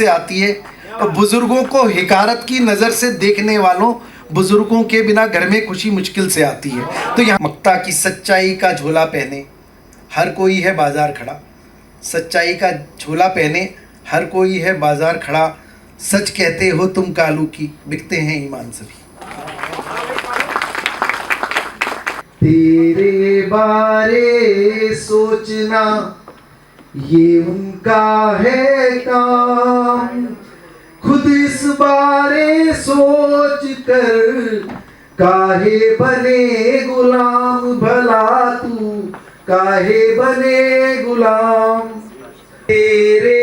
से आती है। और बुजुर्गों को हिकारत की नज़र से देखने वालों, बुजुर्गों के बिना घर में खुशी मुश्किल से आती है। तो यहाँ मक्ता की सच्चाई का झोला पहने हर कोई है बाजार खड़ा, सच्चाई का झोला पहने हर कोई है बाजार खड़ा, सच कहते हो तुम कालू की, बिकते हैं ईमान सभी। तेरे बारे सोचना ये उनका है काम, खुद इस बारे सोच कर काहे बने गुलाम, भला तू काहे बने गुलाम। तेरे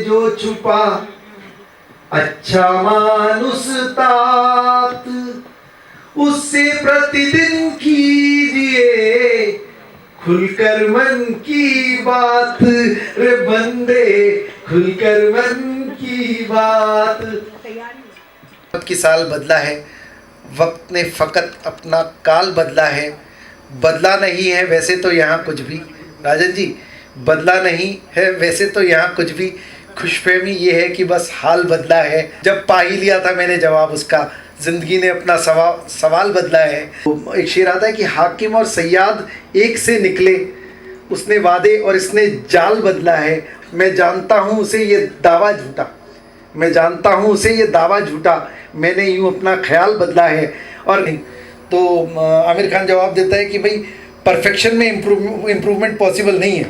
जो छुपा अच्छा मानुस तात, उससे प्रतिदिन कीजिए खुलकर मन की बात, रे बंदे खुलकर मन की बात। वक्त की साल बदला है, वक्त ने फकत अपना काल बदला है, बदला नहीं है वैसे तो यहाँ कुछ भी। राजन जी, बदला नहीं है वैसे तो यहाँ कुछ भी, खुशफहमी ये है कि बस हाल बदला है। जब पा ही लिया था मैंने जवाब उसका, ज़िंदगी ने अपना सवाल बदला है। एक शेर आता है कि हाकिम और सयाद एक से निकले, उसने वादे और इसने जाल बदला है। मैं जानता हूँ उसे ये दावा झूठा, मैं जानता हूँ उसे ये दावा झूठा, मैंने यूँ अपना ख्याल बदला है। और तो आमिर खान जवाब देता है कि भाई परफेक्शन में इम्प्रूवमेंट पॉसिबल नहीं है।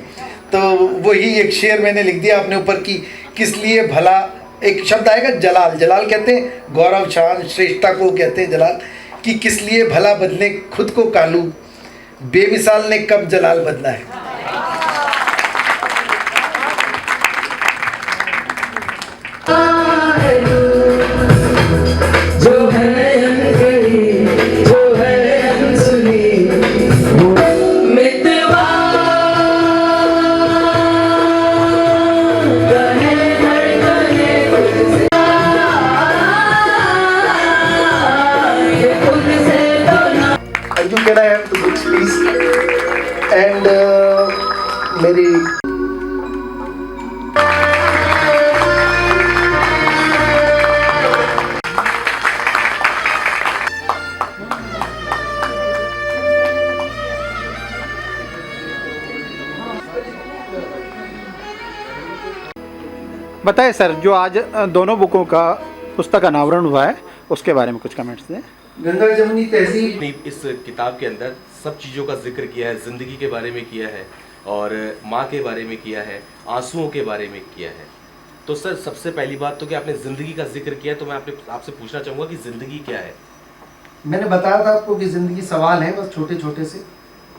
तो वही एक शेर मैंने लिख दिया अपने ऊपर कि किस लिए भला, एक शब्द आएगा जलाल, जलाल कहते हैं गौरव शान श्रेष्ठता को कहते हैं जलाल, कि किस लिए भला बदले खुद को कालू, बेमिसाल ने कब जलाल बदला है। जो है अनकही, जो है अनसुनी, मितवा कहे धड़कने ये खुद से तो ना। You can I have the books please? And मेरी बताएं सर, जो आज दोनों बुकों का पुस्तक अनावरण हुआ है उसके बारे में कुछ कमेंट्स दें। गंगा जमुनी तहजीब, इस किताब के अंदर सब चीज़ों का जिक्र किया है, ज़िंदगी के बारे में किया है और माँ के बारे में किया है, आंसुओं के बारे में किया है। तो सर सबसे पहली बात तो कि आपने ज़िंदगी का जिक्र किया, तो मैं आपसे पूछना चाहूँगा कि ज़िंदगी क्या है। मैंने बताया था आपको कि ज़िंदगी सवाल है बस छोटे छोटे से,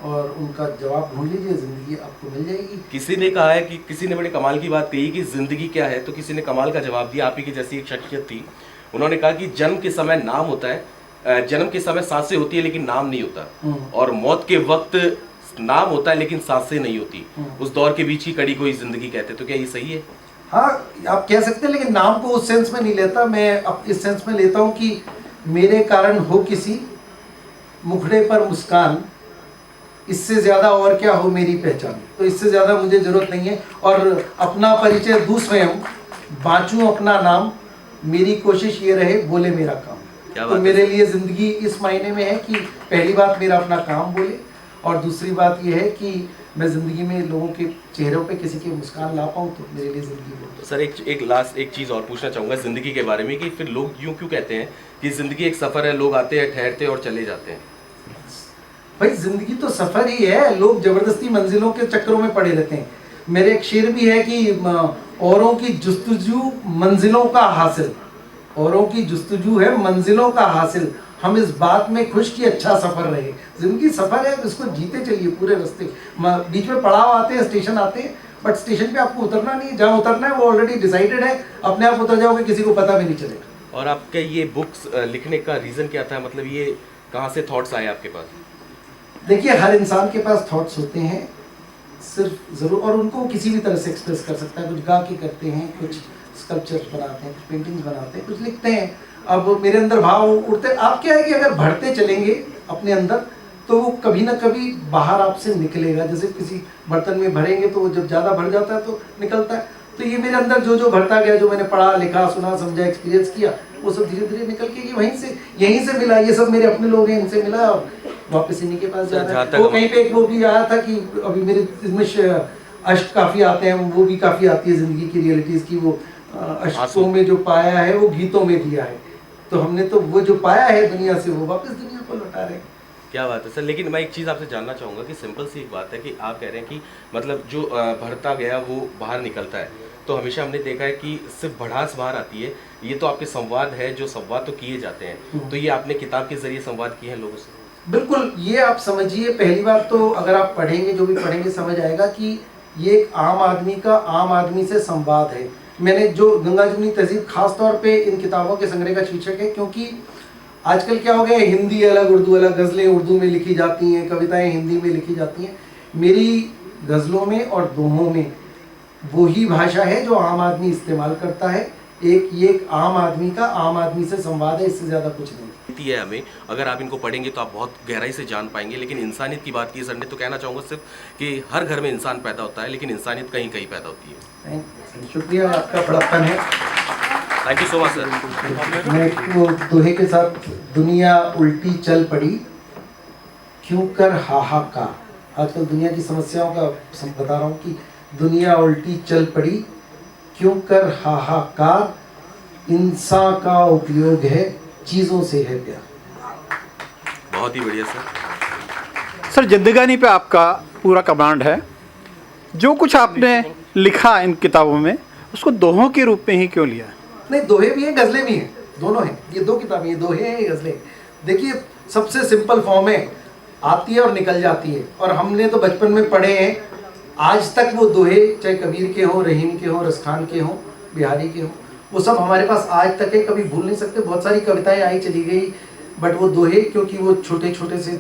और उनका जवाब ढूंढ लीजिए, ज़िंदगी आपको मिल जाएगी। किसी ने कहा है कि किसी ने बड़े कमाल की बात कही कि ज़िंदगी क्या है, तो किसी ने कमाल का जवाब दिया, आप ही की जैसी एक शख्सियत थी, उन्होंने कहा कि जन्म के समय नाम होता है, जन्म के समय सांसें होती है लेकिन नाम नहीं होता, और मौत के वक्त नाम होता है लेकिन सांसें नहीं होती, उस दौर के बीच ही कड़ी कोई ज़िंदगी कहते हैं। तो क्या ये सही है? हाँ, आप कह सकते हैं, लेकिन नाम को उस सेंस में नहीं लेता मैं, अब इस सेंस में लेता हूँ कि मेरे कारण हो किसी मुखड़े पर मुस्कान, इससे ज़्यादा और क्या हो मेरी पहचान। तो इससे ज़्यादा मुझे ज़रूरत नहीं है, और अपना परिचय दूँ स्वयं, बाँचूँ अपना नाम, मेरी कोशिश ये रहे बोले मेरा काम। तो मेरे लिए ज़िंदगी इस मायने में है कि पहली बात मेरा अपना काम बोले, और दूसरी बात ये है कि मैं ज़िंदगी में लोगों के चेहरों पे किसी की मुस्कान ला पाऊँ, तो मेरे लिए ज़िंदगी बोले। तो सर एक चीज़ और पूछना चाहूँगा ज़िंदगी के बारे में कि फिर लोग यूँ क्यों कहते हैं कि ज़िंदगी एक सफ़र है, लोग आते हैं ठहरते हैं और चले जाते हैं। भाई ज़िंदगी तो सफ़र ही है, लोग ज़बरदस्ती मंजिलों के चक्करों में पड़े रहते हैं। मेरे एक शेर भी है कि औरों की जुस्तजू मंजिलों का हासिल, औरों की जुस्तजू है मंजिलों का हासिल, हम इस बात में खुश कि अच्छा सफ़र रहे। ज़िंदगी सफ़र है, इसको जीते चलिए पूरे रास्ते। बीच में पड़ाव आते हैं, स्टेशन आते हैं, बट स्टेशन पे आपको उतरना नहीं, जहाँ उतरना है वो ऑलरेडी डिसाइडेड है, अपने आप उतर जाओगे, किसी को पता भी नहीं चलेगा। और आपके ये बुक्स लिखने का रीज़न क्या था, मतलब ये कहाँ से थॉट्स आए आपके पास? देखिए, हर इंसान के पास थॉट्स होते हैं, सिर्फ ज़रूर, और उनको किसी भी तरह से एक्सप्रेस कर सकता है। कुछ गा के करते हैं, कुछ स्कल्पचर्स बनाते हैं, कुछ पेंटिंग्स बनाते हैं, कुछ लिखते हैं। अब मेरे अंदर भाव उठते, आप क्या है कि अगर भरते चलेंगे अपने अंदर तो वो कभी ना कभी बाहर आपसे निकलेगा। जैसे किसी बर्तन में भरेंगे तो वो जब ज़्यादा भर जाता है तो निकलता है, तो ये मेरे अंदर जो जो भरता गया, जो मैंने पढ़ा लिखा सुना समझा एक्सपीरियंस किया, वो सब धीरे धीरे निकल के ये यहीं से मिला। ये सब मेरे अपने लोग हैं, इनसे मिला और वापस इन्हीं के पास जाना है। वो कहीं पे एक वो भी आया था कि अभी मेरे इसमें अष्ट काफ़ी आते हैं, वो भी काफ़ी आती है ज़िंदगी की रियलिटीज़ की। वो अष्टों में जो पाया है वो गीतों में दिया है, तो हमने तो वो जो पाया है दुनिया से वो वापस दुनिया को लौटा रहे हैं। क्या बात है सर। लेकिन मैं एक चीज़ आपसे जानना चाहूँगा कि सिंपल सी एक बात है कि आप कह रहे हैं कि मतलब जो भरता गया वो बाहर निकलता है, तो हमेशा हमने देखा है कि सिर्फ भड़ास बाहर आती है। ये तो आपके संवाद है, जो संवाद तो किए जाते हैं, तो ये आपने किताब के जरिए संवाद किए हैं लोगों से। बिल्कुल, ये आप समझिए, पहली बार तो अगर आप पढ़ेंगे, जो भी पढ़ेंगे समझ आएगा कि ये एक आम आदमी का आम आदमी से संवाद है। मैंने जो गंगा जमुनी तहजीब खास तौर पे इन किताबों के संग्रह का शीर्षक है, क्योंकि आजकल क्या हो गया है, हिंदी अलग उर्दू अलग, गज़लें उर्दू में लिखी जाती हैं, कविताएं हिंदी में लिखी जाती हैं। मेरी गज़लों में और दोहों में वही भाषा है जो आम आदमी इस्तेमाल करता है। ये एक आम आदमी का आम आदमी से संवाद है, इससे ज़्यादा कुछ नहीं है हमें। अगर आप इनको पढ़ेंगे तो आप बहुत गहराई से जान पाएंगे। लेकिन इंसानियत की बात की सर ने, तो कहना चाहूँगा सिर्फ कि हर घर में इंसान पैदा होता है, लेकिन इंसानियत कहीं कहीं पैदा होती है। शुक्रिया, आपका बड़प्पन है। Thank you so much sir. मैं वो दोहे के साथ, दुनिया उल्टी चल पड़ी क्यों कर हाहाकार। आजकल दुनिया की समस्याओं का बता रहा हूँ कि दुनिया उल्टी चल पड़ी क्यों कर हाहाकार, इंसान का उपयोग है चीज़ों से है प्यार। बहुत ही बढ़िया सर। सर जिंदगानी पे आपका पूरा कमांड है। जो कुछ आपने लिखा इन किताबों में, उसको दोहों के रूप में ही क्यों लिया? नहीं, दोहे भी हैं, गज़लें भी हैं, दोनों हैं। ये दो किताबें, ये दोहे हैं, ये गज़लें। देखिए, सबसे सिंपल फॉर्म है, आती है और निकल जाती है। और हमने तो बचपन में पढ़े हैं, आज तक वो दोहे चाहे कबीर के हों, रहीम के हों, रसखान के हों, बिहारी के हों, वो सब हमारे पास आज तक है, कभी भूल नहीं सकते। बहुत सारी कविताएं आई चली गई, बट वो दोहे, क्योंकि वो छोटे छोटे से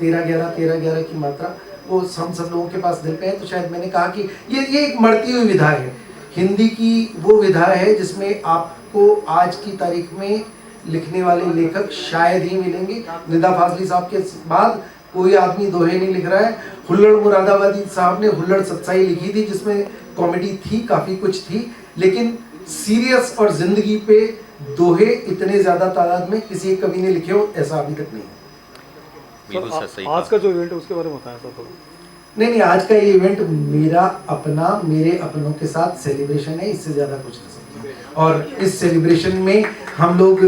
13-11 की मात्रा, वो हम सब लोगों के पास दिल पे है। तो शायद मैंने कहा कि ये एक मरती हुई विधा है, हिंदी की वो विधा है जिसमें आपको आज की तारीख में लिखने वाले लेखक शायद ही मिलेंगे। निदा फाजली साहब के बाद कोई आदमी दोहे नहीं लिख रहा है। हुल्लड़ मुरादाबादी साहब ने हुल्लड़ सच्चाई लिखी थी, जिसमें कॉमेडी थी, काफ़ी कुछ थी, लेकिन सीरियस और ज़िंदगी पे दोहे इतने ज़्यादा तादाद में किसी एक कवि ने लिखे हो, ऐसा अभी तक नहीं है। बिल्कुल सर, सही आज का जो इवेंट है उसके बारे में बताया सर थोड़ा। नहीं, आज का ये इवेंट मेरा अपना, मेरे अपनों के साथ सेलिब्रेशन है, इससे ज़्यादा कुछ नहीं सकता। और इस सेलिब्रेशन में हम लोग,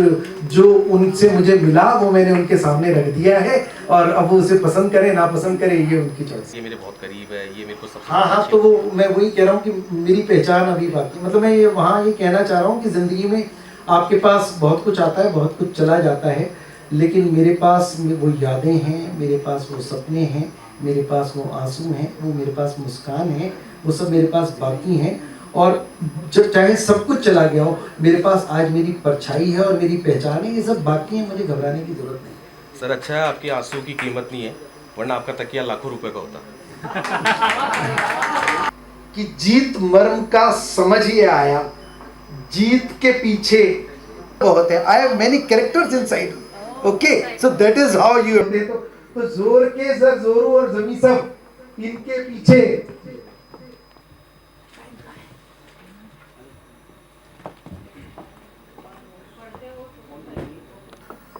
जो उनसे मुझे मिला वो मैंने उनके सामने रख दिया है, और अब वो उसे पसंद करे ना पसंद करे, ये उनकी चॉइस। ये मेरे बहुत करीब है, ये मेरे को सबसे हाँ, तो वो मैं वही कह रहा हूँ कि मेरी पहचान अभी बाकी, मतलब मैं ये वहाँ ये कहना चाह रहा हूँ कि ज़िंदगी में आपके पास बहुत कुछ आता है, बहुत कुछ चला जाता है, लेकिन मेरे पास वो यादें हैं, मेरे पास वो सपने हैं, मेरे पास वो आंसू हैं, वो मेरे पास मुस्कान है, वो सब मेरे पास बाकी हैं। और जब चाहे सब कुछ चला गया हो, मेरे पास आज मेरी परछाई है और मेरी पहचान है, ये सब बाकी है, मुझे घबराने की जरूरत नहीं। सर अच्छा है आपके आंसू की कीमत नहीं है, वरना आपका तकिया लाखों रुपए का होता। कि जीत मर्म का समझ ये आया, जीत के पीछे बहुत है। I have many characters inside, okay, so that is how you. तो जोर के सर जोरू और जमी सब इनके पीछे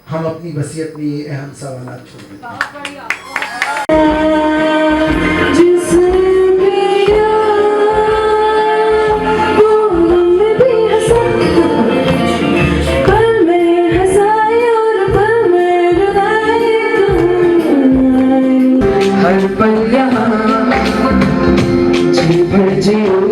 हम अपनी वसीयत में ये अहम सवाल छोड़ देते हैं। हर पल यहाँ जी भर जियो